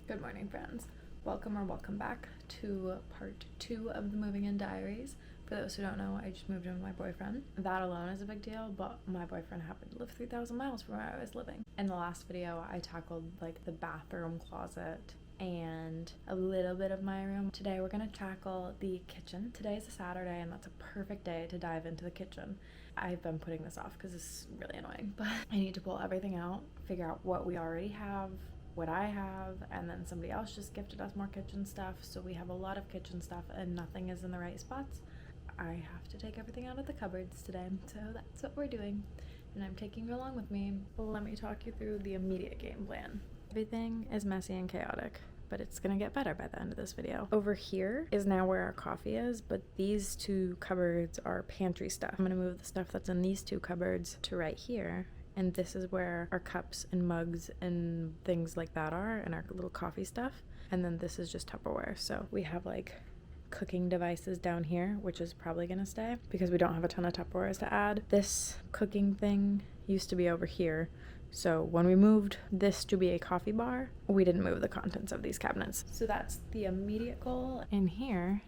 Good morning, friends. Welcome back to part 2 of the moving in diaries. For those who don't know, I just moved in with my boyfriend. That alone is a big deal, but my boyfriend happened to live 3,000 miles from where I was living. In the last video, I tackled like the bathroom, closet, and a little bit of my room. Today we're gonna tackle the kitchen. Today is a Saturday and that's a perfect day to dive into the kitchen. I've been putting this off because it's really annoying, but I need to pull everything out, figure out what we already have, what I have, and then somebody else just gifted us more kitchen stuff, so we have a lot of kitchen stuff and nothing is in the right spots. I have to take everything out of the cupboards today, so that's what we're doing, and I'm taking you along with me. Let me talk you through the immediate game plan. Everything is messy and chaotic, but it's gonna get better by the end of this video. Over here is now where our coffee is, but these two cupboards are pantry stuff. I'm gonna move the stuff that's in these two cupboards to right here. And this is where our cups and mugs and things like that are, and our little coffee stuff. And then this is just Tupperware. So we have like cooking devices down here, which is probably gonna stay because we don't have a ton of Tupperwares to add. This cooking thing used to be over here. So when we moved this to be a coffee bar, we didn't move the contents of these cabinets. So that's the immediate goal. In here,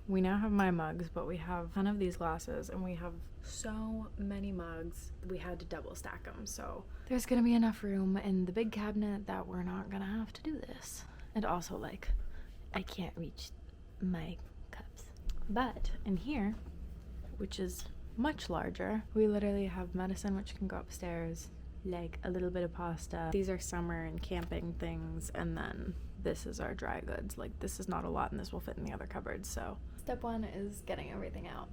we now have my mugs, but we have a ton of these glasses and we have so many mugs. We had to double stack them. So there's gonna be enough room in the big cabinet that we're not gonna have to do this. And also, like, I can't reach my cups. But in here, which is much larger, we literally have medicine, which can go upstairs, like a little bit of pasta. These are summer and camping things, and then this is our dry goods. Like, this is not a lot and this will fit in the other cupboards. So step one is getting everything out.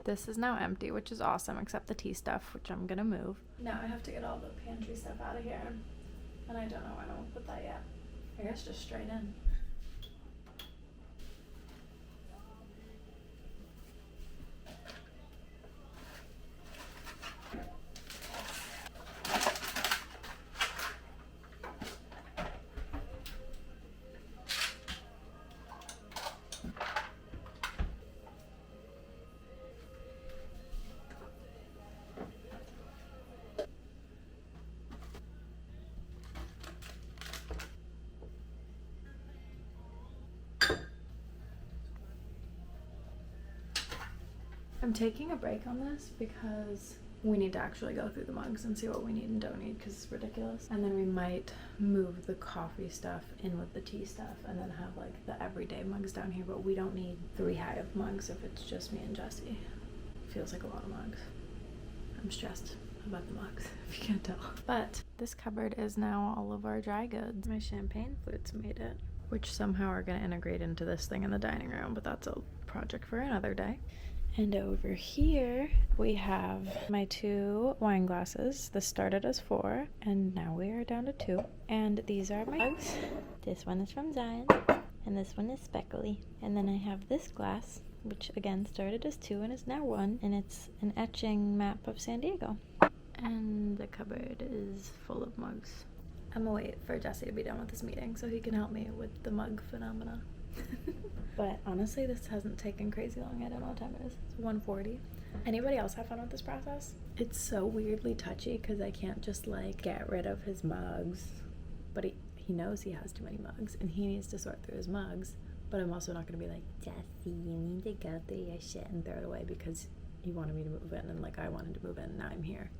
This is now empty, which is awesome, except the tea stuff, which I'm gonna move. Now I have to get all the pantry stuff out of here, and I don't know where I'm gonna put that yet. I guess just straight in. I'm taking a break on this because we need to actually go through the mugs and see what we need and don't need because it's ridiculous. And then we might move the coffee stuff in with the tea stuff and then have like the everyday mugs down here, but we don't need 3 hive mugs if it's just me and Jesse. Feels like a lot of mugs. I'm stressed about the mugs, if you can't tell. But this cupboard is now all of our dry goods. My champagne flutes made it, which somehow are gonna integrate into this thing in the dining room, but that's a project for another day. And over here we have my 2 wine glasses. This started as 4 and now we are down to 2. And these are my mugs. This one is from Zion and this one is speckly. And then I have this glass, which again started as 2 and is now 1, and it's an etching map of San Diego. And the cupboard is full of mugs. I'm gonna wait for Jesse to be done with this meeting so he can help me with the mug phenomena. But honestly, this hasn't taken crazy long. I don't know what time it is. It's 1:40. Anybody else have fun with this process? It's so weirdly touchy because I can't just like get rid of his mugs, but he knows he has too many mugs and he needs to sort through his mugs. But I'm also not going to be like, Jesse, you need to go through your shit and throw it away because he wanted me to move in and like I wanted to move in and now I'm here.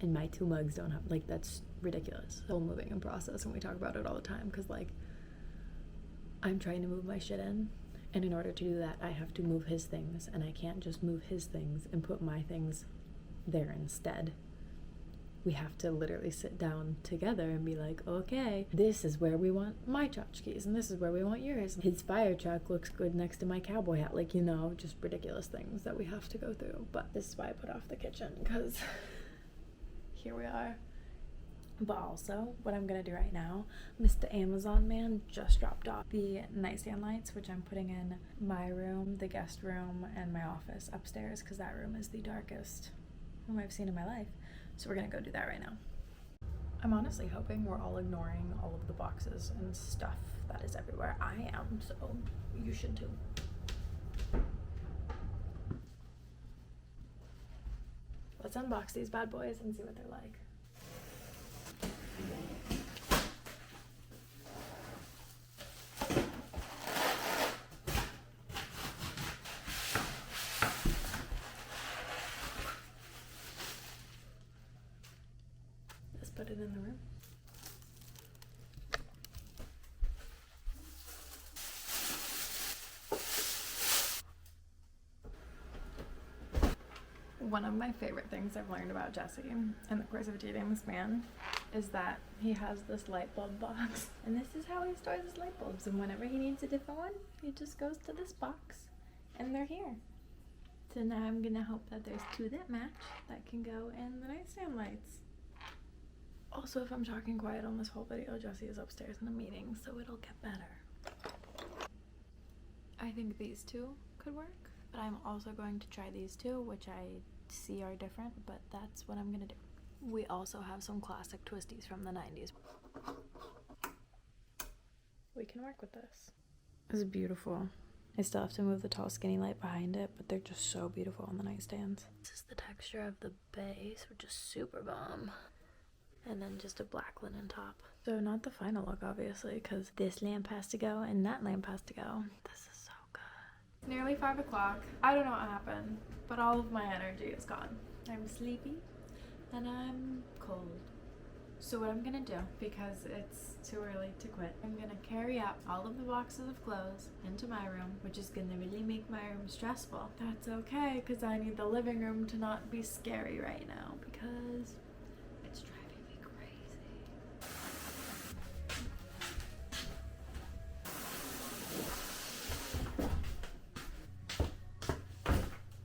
And my 2 mugs don't have, like, that's ridiculous. The whole moving in process, and we talk about it all the time because like I'm trying to move my shit in, and in order to do that I have to move his things, and I can't just move his things and put my things there instead. We have to literally sit down together and be like, okay, this is where we want my tchotchkes and this is where we want yours. His fire truck looks good next to my cowboy hat, like, you know, just ridiculous things that we have to go through. But this is why I put off the kitchen, because here we are. But also, what I'm gonna do right now, Mr. Amazon Man just dropped off the nightstand lights, which I'm putting in my room, the guest room, and my office upstairs, because that room is the darkest room I've seen in my life. So we're gonna go do that right now. I'm honestly hoping we're all ignoring all of the boxes and stuff that is everywhere. I am, so you should too. Let's unbox these bad boys and see what they're like. Let's put it in the room. One of my favorite things I've learned about Jesse in the course of dating this man is that he has this light bulb box. And this is how he stores his light bulbs. And whenever he needs a different one, he just goes to this box and they're here. So now I'm gonna hope that there's 2 that match that can go in the nightstand lights. Also, if I'm talking quiet on this whole video, Jesse is upstairs in a meeting, so it'll get better. I think these 2 could work, but I'm also going to try these 2, which I see are different, but that's what I'm gonna do. We also have some classic twisties from the 90s. We can work with this. This is beautiful. I still have to move the tall skinny light behind it, but they're just so beautiful on the nightstands. This is the texture of the base, which is super bomb. And then just a black linen top. So not the final look, obviously, because this lamp has to go and that lamp has to go. This is so good. It's nearly 5 o'clock. I don't know what happened, but all of my energy is gone. I'm sleepy and I'm cold. So what I'm gonna do, because it's too early to quit, I'm gonna carry up all of the boxes of clothes into my room, which is gonna really make my room stressful. That's okay, because I need the living room to not be scary right now, because it's driving me crazy.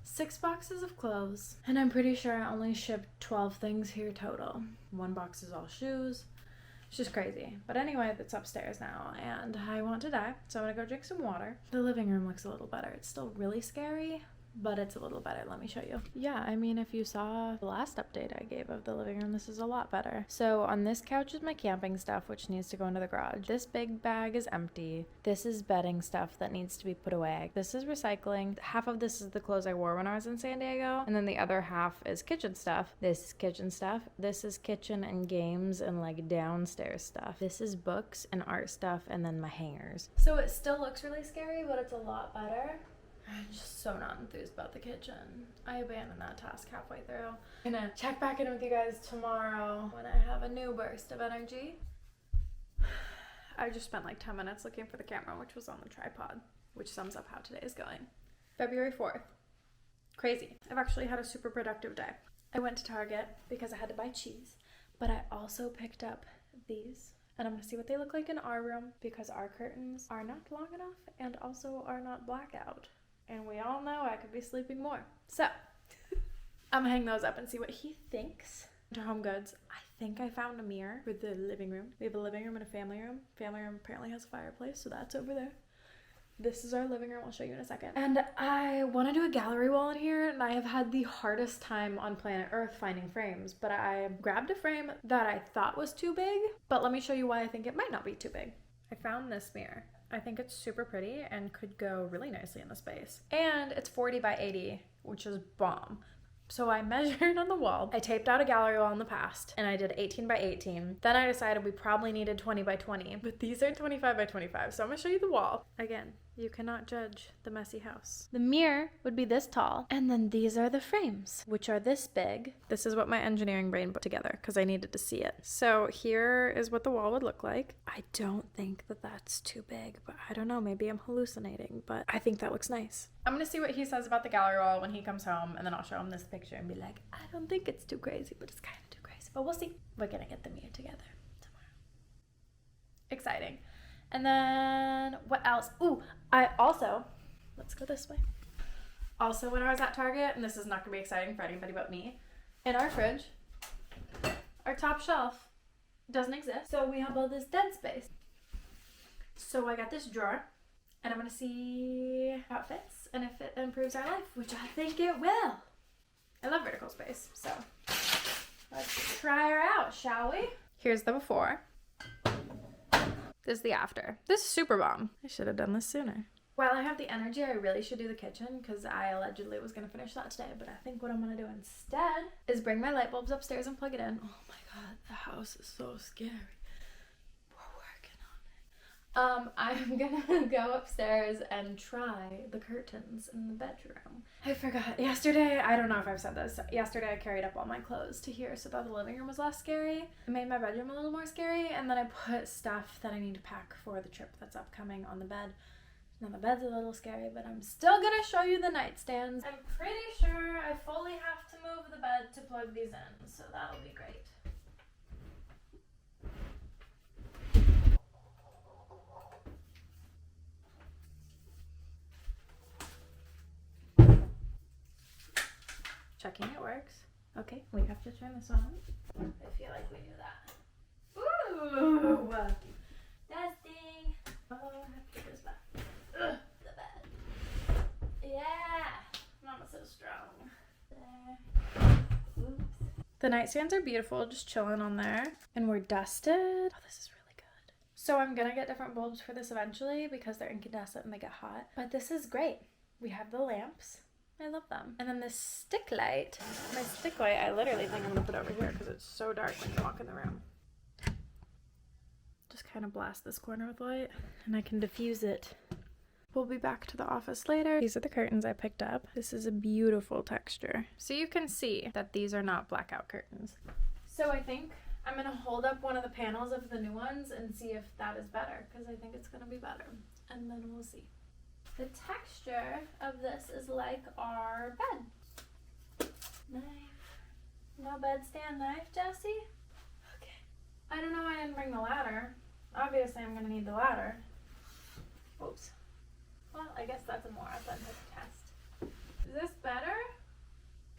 6 boxes of clothes, and I'm pretty sure I only shipped 12 things here total. 1 box is all shoes. It's just crazy. But anyway, it's upstairs now, and I want to die, so I'm gonna go drink some water. The living room looks a little better. It's still really scary, but it's a little better. Let me show you. Yeah, I mean, if you saw the last update I gave of the living room, this is a lot better. So on this couch is my camping stuff, which needs to go into the garage. This big bag is empty. This is bedding stuff that needs to be put away. This is recycling. Half of this is the clothes I wore when I was in San Diego, and then the other half is kitchen stuff. This is kitchen stuff. This is kitchen and games and like downstairs stuff. This is books and art stuff, and then my hangers. So it still looks really scary, but it's a lot better. I'm just so not enthused about the kitchen. I abandoned that task halfway through. I'm gonna check back in with you guys tomorrow when I have a new burst of energy. I just spent like 10 minutes looking for the camera, which was on the tripod, which sums up how today is going. February 4th. Crazy. I've actually had a super productive day. I went to Target because I had to buy cheese, but I also picked up these. And I'm gonna see what they look like in our room because our curtains are not long enough and also are not blackout. And we all know I could be sleeping more. So, I'm gonna hang those up and see what he thinks. To Home Goods, I think I found a mirror for the living room. We have a living room and a family room. Family room apparently has a fireplace, so that's over there. This is our living room. I'll show you in a second. And I want to do a gallery wall in here, and I have had the hardest time on planet Earth finding frames, but I grabbed a frame that I thought was too big, but let me show you why I think it might not be too big. I found this mirror. I think it's super pretty and could go really nicely in the space. And it's 40 by 80, which is bomb. So I measured on the wall. I taped out a gallery wall in the past, and I did 18 by 18. Then I decided we probably needed 20 by 20, but these are 25 by 25. So I'm gonna show you the wall. Again, you cannot judge the messy house. The mirror would be this tall, and then these are the frames, which are this big. This is what my engineering brain put together because I needed to see it. So here is what the wall would look like. I don't think that that's too big, but I don't know, maybe I'm hallucinating, but I think that looks nice. I'm gonna see what he says about the gallery wall when he comes home, and then I'll show him this picture and be like, I don't think it's too crazy, but it's kind of too crazy, but we'll see. We're gonna get the mirror together tomorrow. Exciting. And then what else? Ooh, I also, let's go this way. Also, when I was at Target, and this is not gonna be exciting for anybody but me, in our fridge, our top shelf doesn't exist. So we have all this dead space. So I got this drawer, and I'm gonna see how it fits and if it improves our life, which I think it will. I love vertical space, so let's try her out, shall we? Here's the before. This is the after. This is super bomb. I should have done this sooner. While I have the energy, I really should do the kitchen because I allegedly was going to finish that today. But I think what I'm going to do instead is bring my light bulbs upstairs and plug it in. Oh my god, the house is so scary. I'm gonna go upstairs and try the curtains in the bedroom. I forgot. Yesterday, I don't know if I've said this. Yesterday I carried up all my clothes to here so that the living room was less scary. It made my bedroom a little more scary, and then I put stuff that I need to pack for the trip that's upcoming on the bed. Now the bed's a little scary, but I'm still gonna show you the nightstands. I'm pretty sure I fully have to move the bed to plug these in, so that'll be great. Checking it works. Okay, we have to turn this on. I feel like we knew that. Ooh! Testing! Oh, I have to put this back. Ugh, the bed. Yeah! Mama's so strong. There. Oops. The nightstands are beautiful, just chilling on there. And we're dusted. Oh, this is really good. So I'm gonna get different bulbs for this eventually because they're incandescent and they get hot. But this is great. We have the lamps. I love them. And then this stick light, my stick light, I literally think I'm gonna put over here because it's so dark when you walk in the room. Just kind of blast this corner with light and I can diffuse it. We'll be back to the office later. These are the curtains I picked up. This is a beautiful texture. So you can see that these are not blackout curtains. So I think I'm gonna hold up one of the panels of the new ones and see if that is better because I think it's gonna be better. And then we'll see. The texture of this is like our bed. Knife. No bedstand knife, Jessie? Okay. I don't know why I didn't bring the ladder. Obviously, I'm going to need the ladder. Oops. Well, I guess that's a more authentic test. Is this better?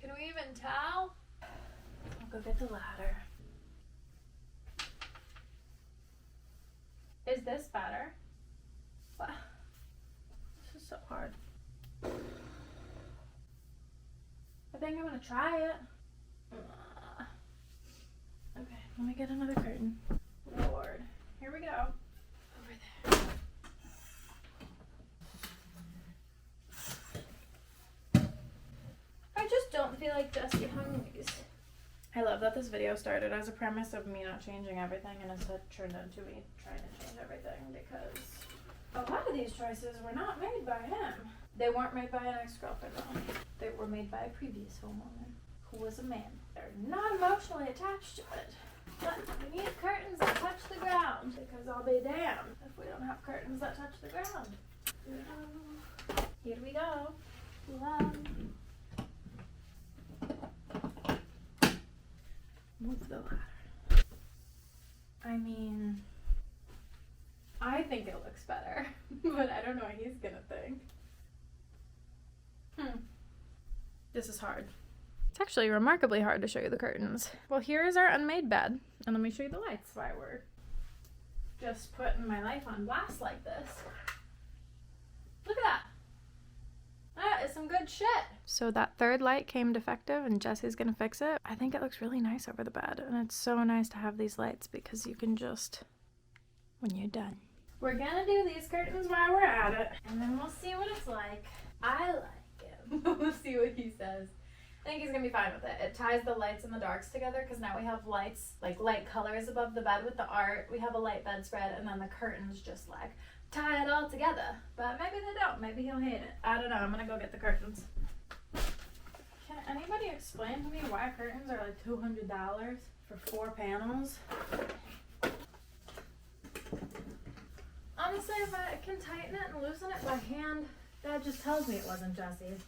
Can we even tell? I'll go get the ladder. Is this better? What? So hard. I think I'm gonna try it. Okay, let me get another curtain. Lord, here we go. Over there. I just don't feel like Jessie hung these. I love that this video started as a premise of me not changing everything and instead turned into me trying to change everything because a lot of these choices were not made by him. They weren't made by an ex-girlfriend though. They were made by a previous homeowner who was a man. They're not emotionally attached to it. But we need curtains that touch the ground because I'll be damned if we don't have curtains that touch the ground. Here we go. Move the ladder. I mean, I think it looks better, but I don't know what he's gonna think. This is hard. It's actually remarkably hard to show you the curtains. Well, here is our unmade bed, and let me show you the lights while we're just putting my life on blast like this. Look at that. That is some good shit. So that third light came defective and Jessie's gonna fix it. I think it looks really nice over the bed, and it's so nice to have these lights because you can just, when you're done. We're gonna do these curtains while we're at it, and then we'll see what it's like. I like it. We'll see what he says. I think he's gonna be fine with it. It ties the lights and the darks together because now we have lights, like light colors above the bed with the art. We have a light bedspread, and then the curtains just like tie it all together. But maybe they don't. Maybe he'll hate it. I don't know. I'm gonna go get the curtains. Can anybody explain to me why curtains are like $200 for 4 panels? Honestly, if I can tighten it and loosen it by hand, that just tells me it wasn't Jessie's.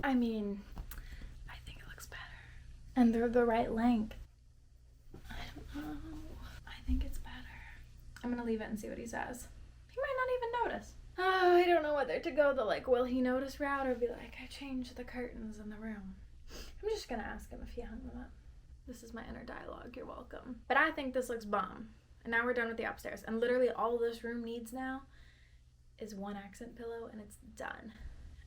I mean, I think it looks better. And they're the right length. I don't know. I think it's better. I'm gonna leave it and see what he says. He might not even notice. Oh, I don't know whether to go the like, will he notice route or be like, I changed the curtains in the room. I'm just gonna ask him if he hung them up. This is my inner dialogue, you're welcome. But I think this looks bomb. And now we're done with the upstairs. And literally all this room needs now is one accent pillow and it's done.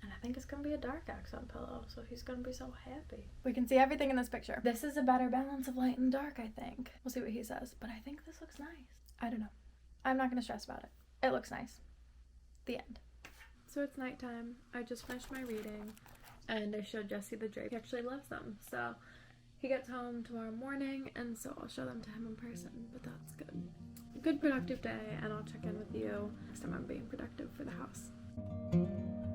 And I think it's gonna be a dark accent pillow, so he's gonna be so happy. We can see everything in this picture. This is a better balance of light and dark, I think. We'll see what he says, but I think this looks nice. I don't know. I'm not gonna stress about it. It looks nice. The end. So it's nighttime. I just finished my reading and I showed Jesse the drape. He actually loves them, so he gets home tomorrow morning, and so I'll show them to him in person, but that's good. Good productive day, and I'll check in with you next time I'm being productive for the house.